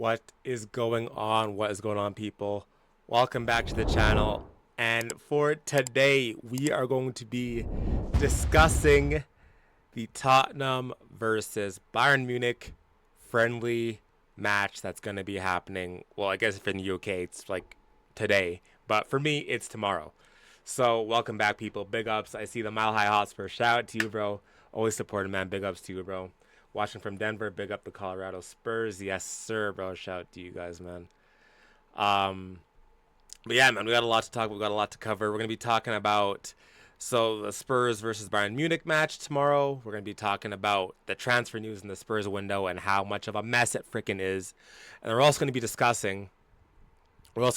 What is going on? What is going on, people? Welcome back to the channel. And for today, we are going to be discussing the Tottenham versus Bayern Munich friendly match that's going to be happening. Well, I guess if in the UK, it's like today. But for me, it's tomorrow. So, welcome back, people. Big ups. I see the Mile High Hotspur. Shout out to you, bro. Always supporting, man. Big ups to you, bro. Watching from Denver, big up the Colorado Spurs. Yes, sir, bro. Shout out to you guys, man. But yeah, man, we got a lot to talk. We got a lot to cover. We're gonna be talking about the Spurs versus Bayern Munich match tomorrow. We're gonna be talking about the transfer news in the Spurs window and how much of a mess it freaking is. And we're also gonna be discussing. Or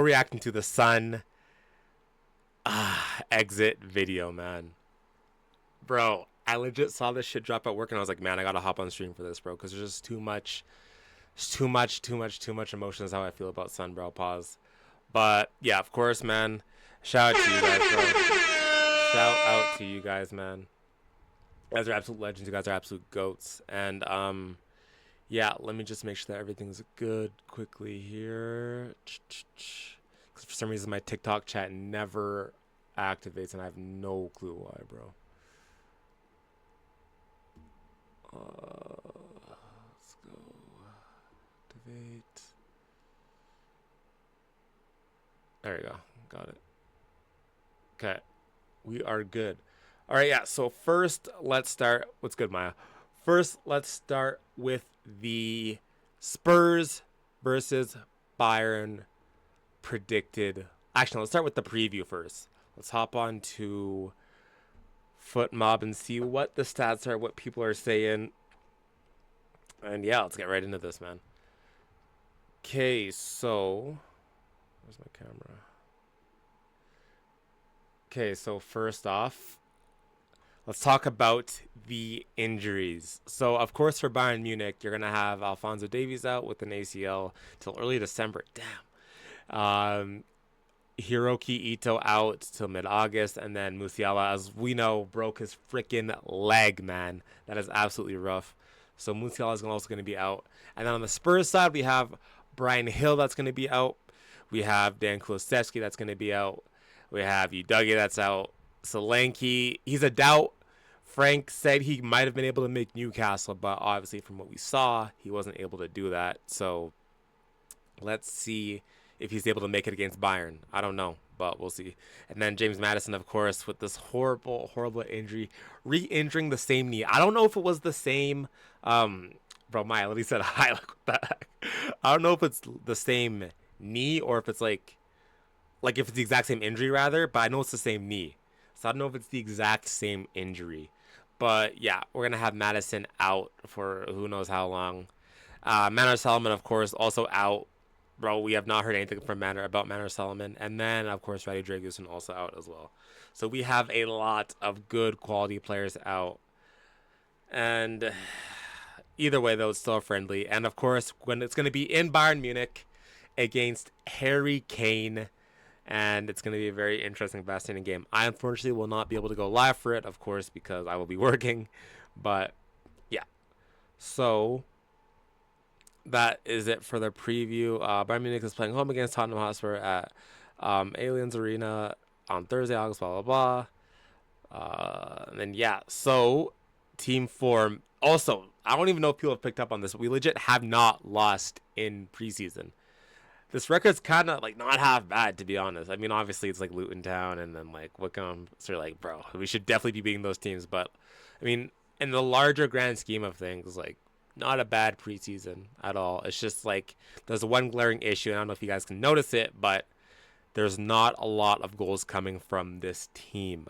reacting to the Sun exit video, man. Bro, I legit saw this shit drop at work and I was like, man, I gotta hop on stream for this, bro, because there's just too much emotion is how I feel about Sun, bro. Pause. But yeah, of course, man. Shout out to you guys, bro. Shout out to you guys, man. You guys are absolute legends. You guys are absolute goats. And yeah, let me just make sure that everything's good quickly here. Because for some reason my TikTok chat never activates and I have no clue why, bro. Let's go. Activate. There we go. Got it. Okay. We are good. All right, yeah. So first, let's start. What's good, Maya? First, let's start with the Spurs versus Bayern predicted. Actually, let's start with the preview first. Let's hop on to Foot Mob and see what the stats are, what people are saying. And yeah, let's get right into this, man. Okay, so where's my camera? Okay, so first off, let's talk about the injuries. So, of course, for Bayern Munich, you're going to have Alphonso Davies out with an ACL till early December. Damn. Hiroki Ito out till mid-August, and then Musiala, as we know, broke his freaking leg, man. That is absolutely rough. So Musiala is also going to be out. And then on the Spurs side, we have Brian Hill that's going to be out. We have Dan Kulusevski that's going to be out. We have Udogie that's out. Solanke, he's a doubt. Frank said he might have been able to make Newcastle, but obviously from what we saw, he wasn't able to do that. So let's see if he's able to make it against Bayern. I don't know, but we'll see. And then James Maddison, of course, with this horrible injury, re-injuring the same knee. I don't know if it was the same. Bro, Maya literally said hi. Like, what the heck? I don't know if it's the same knee or if it's like if it's the exact same injury, rather. But I know it's the same knee. So I don't know if it's the exact same injury. But yeah, we're going to have Maddison out for who knows how long. Manor Solomon, of course, also out. Bro, we have not heard anything from about Manor Solomon. And then, of course, Raddy Dragusin also out as well. So we have a lot of good quality players out. And either way, though, it's still friendly. And, of course, when it's going to be in Bayern Munich against Harry Kane. And it's going to be a very interesting, fascinating game. I, unfortunately, will not be able to go live for it, of course, because I will be working. But, yeah. So that is it for the preview. Bayern Munich is playing home against Tottenham Hotspur at Allianz Arena on Thursday, August, blah, blah, blah. And then, yeah, so team form. Also, I don't even know if people have picked up on this. We legit have not lost in preseason. This record's kind of like not half bad, to be honest. I mean, obviously, it's like Luton Town and then like Wickham. So you're like, bro, we should definitely be beating those teams. But I mean, in the larger grand scheme of things, like, not a bad preseason at all. It's just like there's one glaring issue, and I don't know if you guys can notice it, but there's not a lot of goals coming from this team.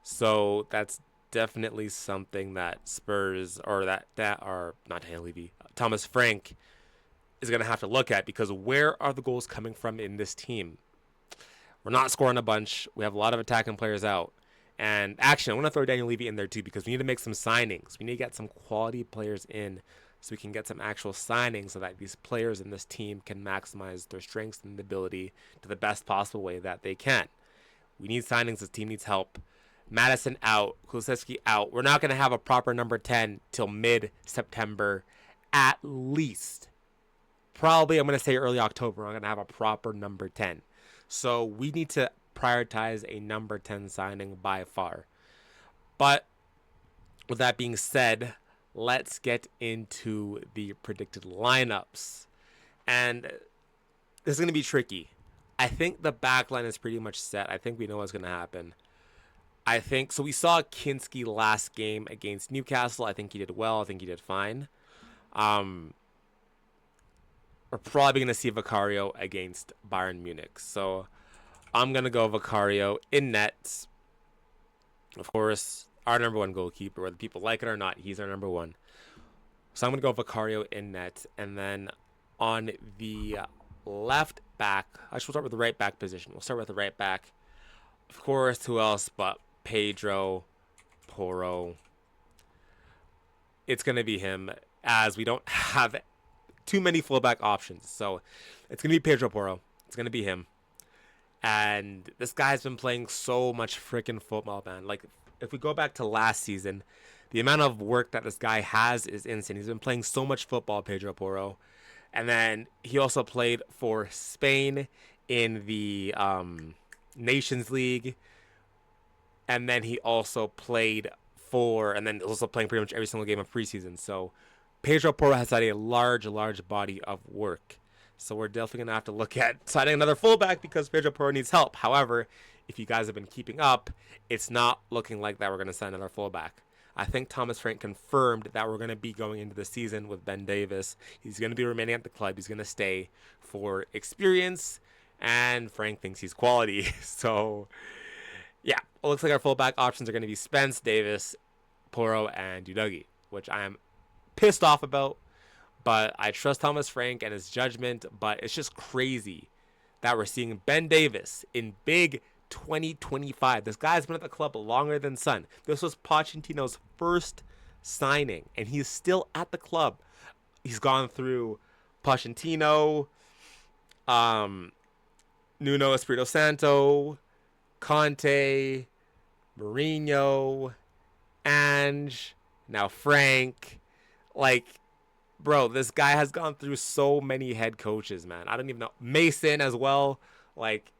So that's definitely something that Spurs or that are not Daniel Levy, Thomas Frank is going to have to look at, because where are the goals coming from in this team? We're not scoring a bunch. We have a lot of attacking players out. And actually, I want to throw Daniel Levy in there too, because we need to make some signings. We need to get some quality players in so we can get some actual signings so that these players in this team can maximize their strengths and ability to the best possible way that they can. We need signings. This team needs help. Maddison out. Kulusevski out. We're not going to have a proper number 10 till mid-September. at least, probably I'm going to say early October, I'm going to have a proper number 10. So we need to prioritize a number 10 signing by far. But with that being said, let's get into the predicted lineups. And this is going to be tricky. I think the back line is pretty much set. I think we know what's going to happen. I think so. We saw Kinski last game against Newcastle. I think he did well. I think he did fine. We're probably going to see Vicario against Bayern Munich. So I'm going to go Vicario in net. Of course, our number one goalkeeper, whether people like it or not, he's our number one. So I'm going to go Vicario in net. And then on the left back, I should start with the right back position. We'll start with the right back. Of course, who else but Pedro Porro? It's going to be him, as we don't have too many fullback options. So it's going to be Pedro Porro. It's going to be him. And this guy's been playing so much freaking football, man. Like, if we go back to last season, the amount of work that this guy has is insane. He's been playing so much football, Pedro Porro. And then he also played for Spain in the Nations League. And then he also played and then also playing pretty much every single game of preseason. So Pedro Porro has had a large body of work. So we're definitely going to have to look at signing another fullback because Pedro Porro needs help. However, if you guys have been keeping up, it's not looking like that we're going to sign another fullback. I think Thomas Frank confirmed that we're going to be going into the season with Ben Davis. He's going to be remaining at the club. He's going to stay for experience, and Frank thinks he's quality. So, yeah, it looks like our fullback options are going to be Spence, Davis, Porro, and Udogie, which I am pissed off about. But I trust Thomas Frank and his judgment. But it's just crazy that we're seeing Ben Davis in big 2025. This guy's been at the club longer than Son. This was Pochettino's first signing, and he's still at the club. He's gone through Pochettino, Nuno Espirito Santo, Conte, Mourinho, Ange, now Frank. Like, bro, this guy has gone through so many head coaches, man. I don't even know. Mason as well. Like,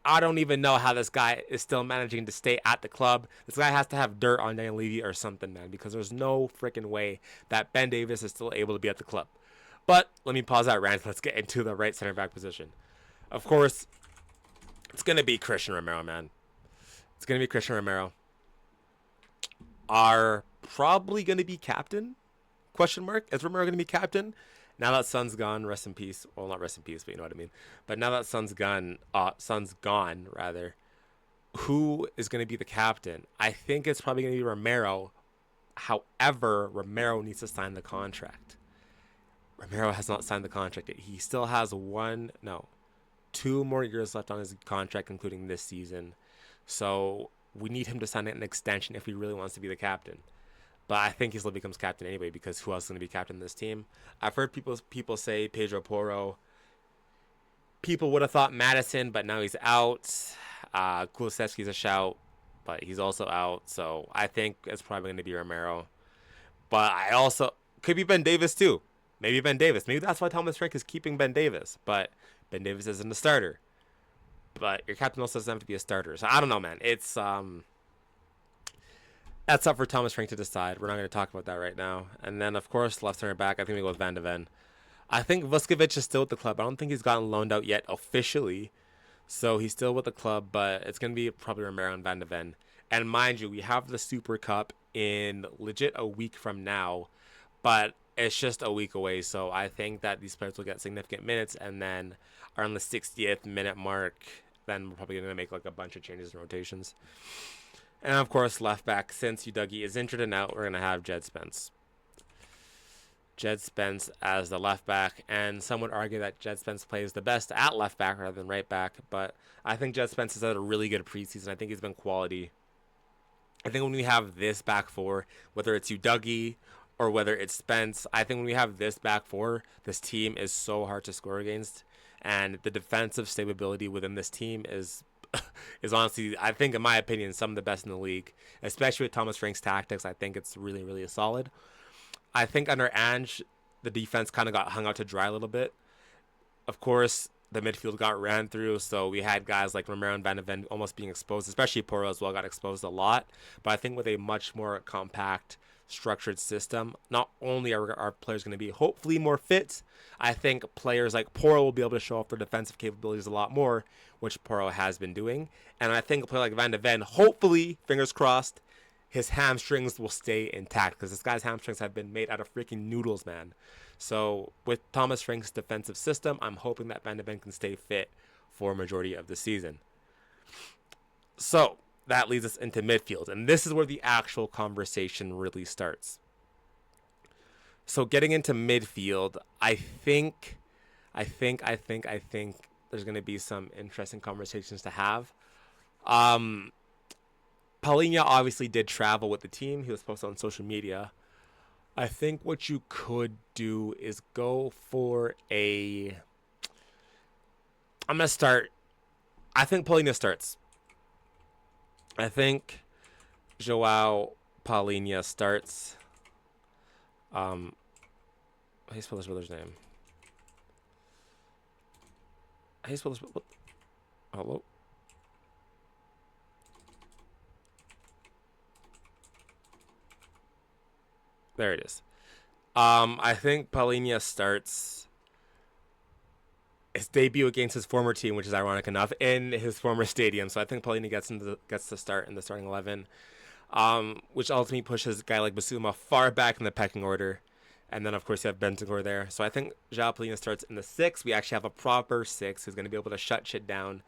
I don't even know how this guy is still managing to stay at the club. This guy has to have dirt on Daniel Levy or something, man, because there's no freaking way that Ben Davis is still able to be at the club. But let me pause that rant. Let's get into the right center back position. Of course, it's going to be Christian Romero, man. It's going to be Christian Romero. Are probably going to be captain? Question mark. Is Romero going to be captain? Now that Son's gone, rest in peace. Well, not rest in peace, but you know what I mean. But now that Son's gone, rather, who is going to be the captain? I think it's probably going to be Romero. However, Romero needs to sign the contract. Romero has not signed the contract yet. He still has 2 more years left on his contract, including this season. So we need him to sign an extension if he really wants to be the captain. But I think he still becomes captain anyway, because who else is going to be captain of this team? I've heard people say Pedro Porro. People would have thought Madison, but now he's out. Kulusevski's a shout, but he's also out. So I think it's probably going to be Romero. But I also could be Ben Davis too. Maybe Ben Davis. Maybe that's why Thomas Frank is keeping Ben Davis. But Ben Davis isn't a starter. But your captain also doesn't have to be a starter. So I don't know, man. It's that's up for Thomas Frank to decide. We're not going to talk about that right now. And then, of course, left center back, I think we go with Van de Ven. I think Vuskovic is still with the club. I don't think he's gotten loaned out yet officially. So he's still with the club, but it's going to be probably Romero and Van de Ven. And mind you, we have the Super Cup in legit a week from now. But it's just a week away. So I think that these players will get significant minutes. And then around the 60th minute mark, then we're probably going to make like a bunch of changes and rotations. And, of course, left back, since Udogie is injured and out, we're going to have Jed Spence. Jed Spence as the left back. And some would argue that Jed Spence plays the best at left back rather than right back. But I think Jed Spence has had a really good preseason. I think he's been quality. I think when we have this back four, whether it's Udogie or whether it's Spence, I think when we have this back four, this team is so hard to score against. And the defensive stability within this team is honestly, I think, in my opinion, some of the best in the league, especially with Thomas Frank's tactics. I think it's really, really solid. I think under Ange, the defense kind of got hung out to dry a little bit. Of course, the midfield got ran through, so we had guys like Romero and Van de Ven almost being exposed, especially Porro as well got exposed a lot. But I think with a much more compact, structured system, not only are our players going to be hopefully more fit, I think players like Porro will be able to show off their defensive capabilities a lot more, which Porro has been doing. And I think a player like Van de Ven, hopefully, fingers crossed, his hamstrings will stay intact, because this guy's hamstrings have been made out of freaking noodles, man. So with Thomas Frank's defensive system, I'm hoping that Van de Ven can stay fit for a majority of the season. So that leads us into midfield, and this is where the actual conversation really starts. So getting into midfield, I think there's going to be some interesting conversations to have. Palhinha obviously did travel with the team. He was posted on social media. I think what you could do is go for a... I'm going to start... I think Palhinha starts. I think João Palhinha starts. How do you spell his brother's name? How do you spell his... What? Hello? There it is. I think Palhinha starts his debut against his former team, which is ironic enough, in his former stadium. So I think Palhinha gets to start in the starting 11, which ultimately pushes a guy like Bissouma far back in the pecking order. And then, of course, you have Bentancur there. So I think João Palhinha starts in the 6. We actually have a proper 6 who's going to be able to shut shit down.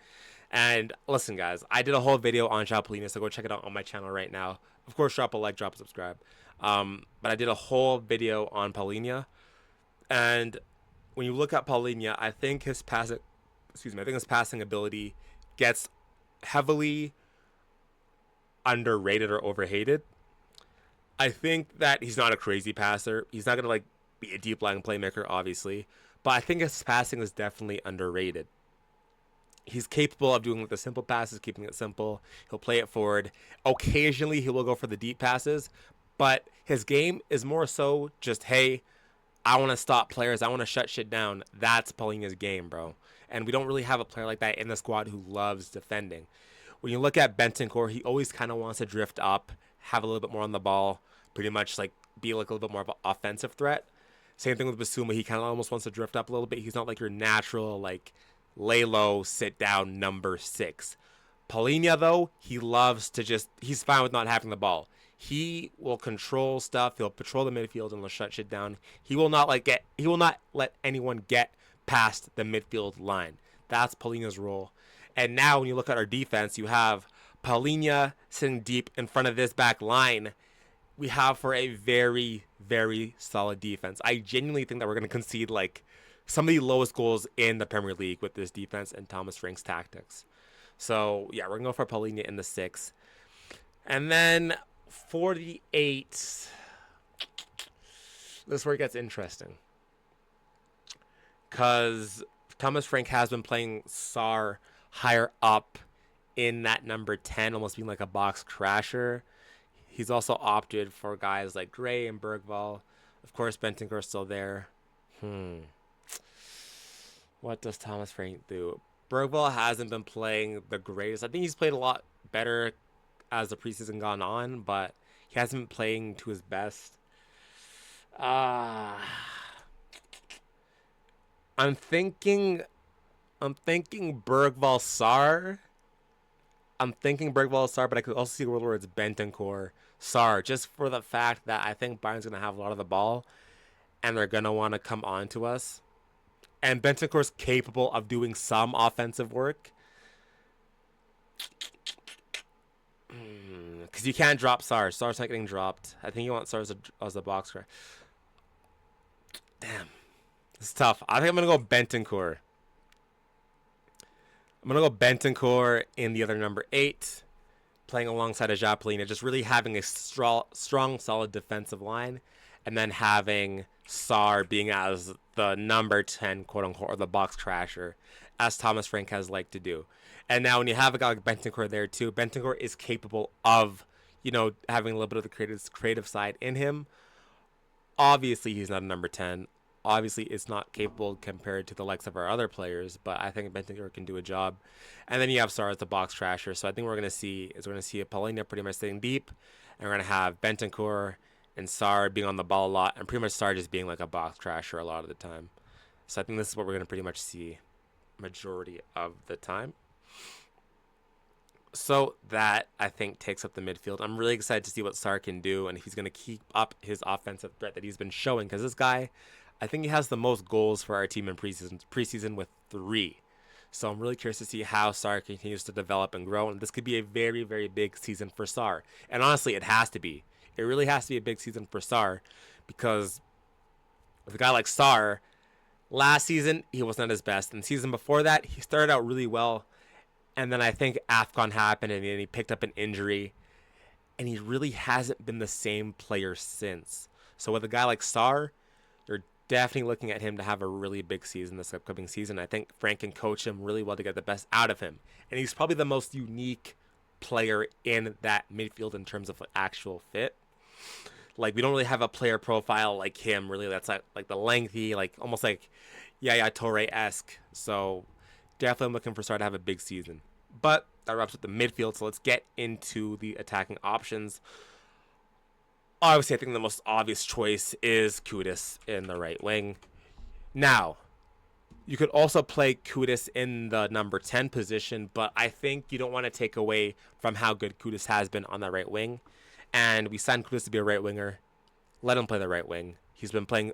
And listen, guys, I did a whole video on João Palhinha, so go check it out on my channel right now. Of course, drop a like, drop a subscribe. But I did a whole video on Palhinha, and when you look at Palhinha, I think his passing ability gets heavily underrated or overhated. I think that he's not a crazy passer. He's not gonna be a deep lying playmaker, obviously, but I think his passing is definitely underrated. He's capable of doing the simple passes, keeping it simple. He'll play it forward. Occasionally, he will go for the deep passes. But his game is more so just, hey, I want to stop players. I want to shut shit down. That's Palhinha's game, bro. And we don't really have a player like that in the squad who loves defending. When you look at Bentancur, he always kind of wants to drift up, have a little bit more on the ball, pretty much be a little bit more of an offensive threat. Same thing with Bissouma. He kind of almost wants to drift up a little bit. He's not like your natural, lay low, sit down number 6. Palhinha, though, he loves to he's fine with not having the ball. He will control stuff. He'll patrol the midfield and he'll shut shit down. He will not let anyone get past the midfield line. That's Palhinha's role. And now when you look at our defense, you have Palhinha sitting deep in front of this back line. We have for a very, very solid defense. I genuinely think that we're going to concede some of the lowest goals in the Premier League with this defense and Thomas Frank's tactics. So yeah, we're going to go for Palhinha in the 6. And then for the 8, this is where it gets interesting. Because Thomas Frank has been playing Sarr higher up in that number 10, almost being like a box crasher. He's also opted for guys like Gray and Bergvall. Of course, Bentancur is still there. What does Thomas Frank do? Bergvall hasn't been playing the greatest. I think he's played a lot better as the preseason gone on, but he hasn't been playing to his best. I'm thinking Bergvall Sarr. But I could also see a world where it's Bentancur Sarr, just for the fact that I think Bayern's going to have a lot of the ball, and they're going to want to come on to us. And Bentancur's capable of doing some offensive work. Because you can't drop Sarr. Sarr's not getting dropped. I think you want Sarr as a box score. Damn. It's tough. I think I'm going to go Bentancur. I'm going to go Bentancur in the other number 8. Playing alongside a João Palhinha. Just really having a strong, solid defensive line. And then having Sarr being as the number 10, quote-unquote, or the box crasher, as Thomas Frank has liked to do. And now when you have a guy like Bentancur there too, Bentancur is capable of, having a little bit of the creative side in him. Obviously, he's not a number 10. Obviously, it's not capable compared to the likes of our other players, but I think Bentancur can do a job. And then you have Sarr as the box trasher. So I think we're going to see a Palhinha pretty much sitting deep, and we're going to have Bentancur and Sarr being on the ball a lot, and pretty much Sarr just being like a box trasher a lot of the time. So I think this is what we're going to pretty much see majority of the time. So that, I think, takes up the midfield. I'm really excited to see what Sarr can do and if he's going to keep up his offensive threat that he's been showing. Because this guy, I think he has the most goals for our team in preseason with 3. So I'm really curious to see how Sarr continues to develop and grow. And this could be a very, very big season for Sarr. And honestly, it has to be. It really has to be a big season for Sarr. Because with a guy like Sarr, last season, he wasn't at his best. And the season before that, he started out really well. And then I think AFCON happened and he picked up an injury. And he really hasn't been the same player since. So with a guy like Sarr, you're definitely looking at him to have a really big season this upcoming season. I think Frank can coach him really well to get the best out of him. And he's probably the most unique player in that midfield in terms of actual fit. Like, we don't really have a player profile like him, really. That's like the lengthy, like almost like Yaya Toure-esque. So definitely I'm looking for Sarr to have a big season. But that wraps up the midfield, so let's get into the attacking options. Obviously, I think the most obvious choice is Kudus in the right wing. Now, you could also play Kudus in the number 10 position, but I think you don't want to take away from how good Kudus has been on the right wing. And we signed Kudus to be a right winger. Let him play the right wing. He's been playing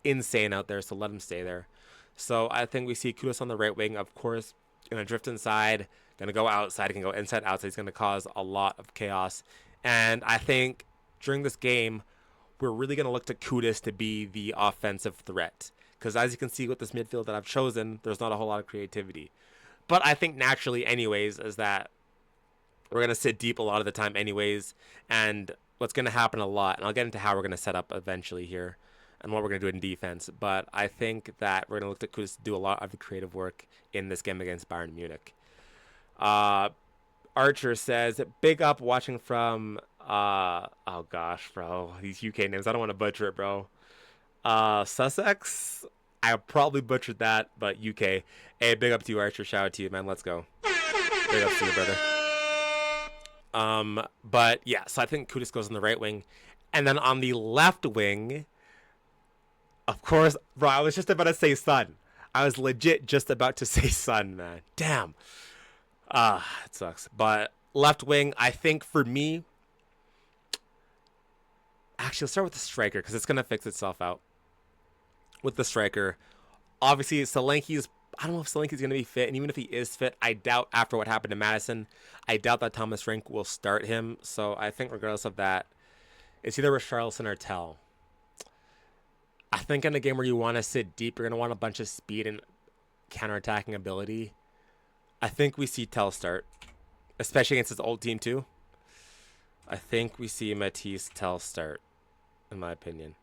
insane out there, so let him stay there. So I think we see Kudus on the right wing, of course, going to drift inside, going to go outside, he can go inside, outside. He's going to cause a lot of chaos. And I think during this game, we're really going to look to Kudus to be the offensive threat. Because as you can see with this midfield that I've chosen, there's not a whole lot of creativity. But I think naturally anyways is that we're going to sit deep a lot of the time anyways. And what's going to happen a lot, and I'll get into how we're going to set up eventually here and what we're going to do in defense. But I think that we're going to look at Kudus to do a lot of the creative work in this game against Bayern Munich. Archer says, big up watching from, oh gosh, bro, these UK names, I don't want to butcher it, bro. Sussex? I probably butchered that, but UK. Hey, big up to you, Archer. Shout out to you, man. Let's go. Big up to you, brother. But yeah, so I think Kudus goes on the right wing. And then on the left wing, of course, bro, I was just about to say Son. I was legit just about to say Son, man. Damn. It sucks. But left wing, I think for me, actually, let's start with the striker because it's going to fix itself out. With the striker, obviously, Solanke's, I don't know if Solanke's going to be fit. And even if he is fit, I doubt after what happened to Madison, I doubt that Thomas Frank will start him. So I think regardless of that, it's either Richarlison or Tell. I think in a game where you want to sit deep, you're going to want a bunch of speed and counterattacking ability. I think we see Tell start, especially against his old team too. I think we see Matisse Tell start, in my opinion.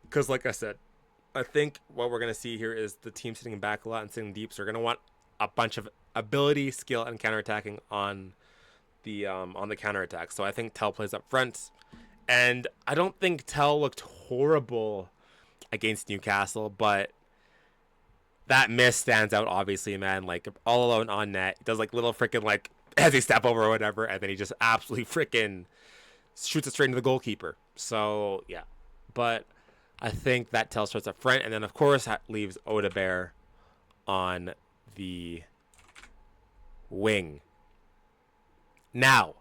Because like I said, I think what we're going to see here is the team sitting back a lot and sitting deep. So we're going to want a bunch of ability, skill, and counterattacking on the counterattack. So I think Tell plays up front. And I don't think Tell looked horrible against Newcastle, but that miss stands out, obviously, man. Like, all alone on net. He does, like, little freaking, like, as he step over or whatever, and then he just absolutely freaking shoots it straight into the goalkeeper. So, yeah. But I think that Tell starts up front, and then, of course, that leaves Odebear on the wing. Now,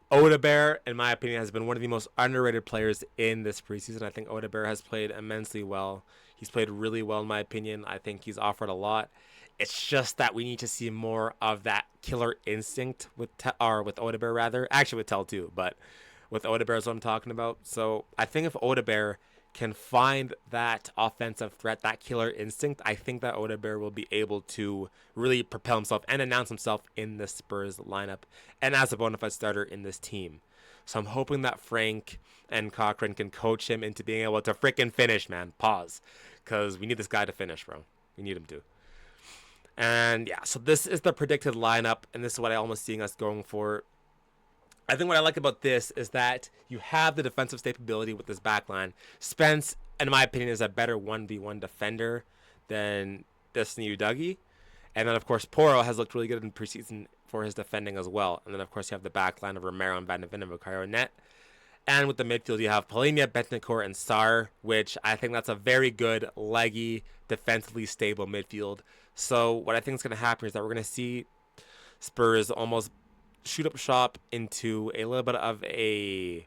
Odebear, in my opinion, has been one of the most underrated players in this preseason. I think Odebear has played immensely well. He's played really well, in my opinion. I think he's offered a lot. It's just that we need to see more of that killer instinct with Odebear, rather. Actually, with Tell too, but with Odebear is what I'm talking about. So I think if Odebear can find that offensive threat, that killer instinct, I think that Odebear will be able to really propel himself and announce himself in the Spurs lineup and as a bona fide starter in this team. So I'm hoping that Frank and Cochran can coach him into being able to freaking finish, man. Pause. Because we need this guy to finish, bro. We need him to. And yeah, so this is the predicted lineup, and this is what I almost seeing us going for. I think what I like about this is that you have the defensive stability with this back line. Spence in my opinion, is a better 1v1 defender than Destiny Udogie. And then, of course, Porro has looked really good in preseason for his defending as well. And then, of course, you have the back line of Romero and Van de Ven and Bukayo net. And with the midfield, you have Palhinha, Bentancur, and Sarr, which I think that's a very good, leggy, defensively stable midfield. So what I think is going to happen is that we're going to see Spurs almost shoot up shop into a little bit of a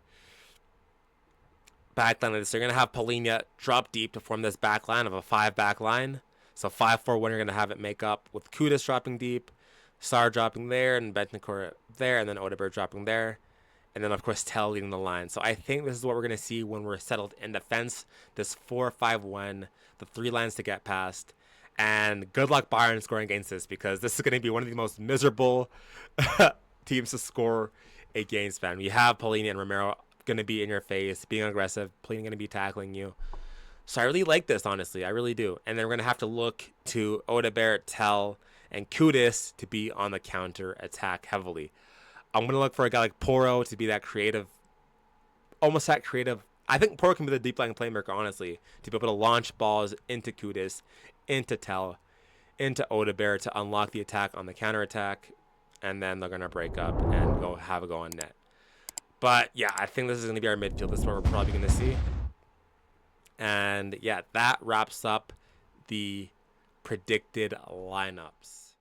backline of this. They're going to have Palhinha drop deep to form this backline of a 5-back line. So 5-4-1, you're going to have it make up with Kudus dropping deep, Sarr dropping there, and Bentancur there, and then Odegaard dropping there. And then, of course, Tell leading the line. So I think this is what we're going to see when we're settled in defense. This 4-5-1, the 3 lines to get past. And good luck Bayern scoring against this, because this is going to be one of the most miserable teams to score against, man. We have Palhinha and Romero going to be in your face, being aggressive. Palhinha going to be tackling you. So I really like this, honestly. I really do. And then we're going to have to look to Odegaard, Tell, and Kudus to be on the counter attack heavily. I'm going to look for a guy like Porro to be that creative, almost that creative. I think Porro can be the deep line playmaker, honestly, to be able to launch balls into Kudus, into Tell, into Odegaard to unlock the attack on the counter attack. And then they're going to break up and go have a go on net. But yeah, I think this is going to be our midfield. This is what we're probably going to see. And yeah, that wraps up the predicted lineups.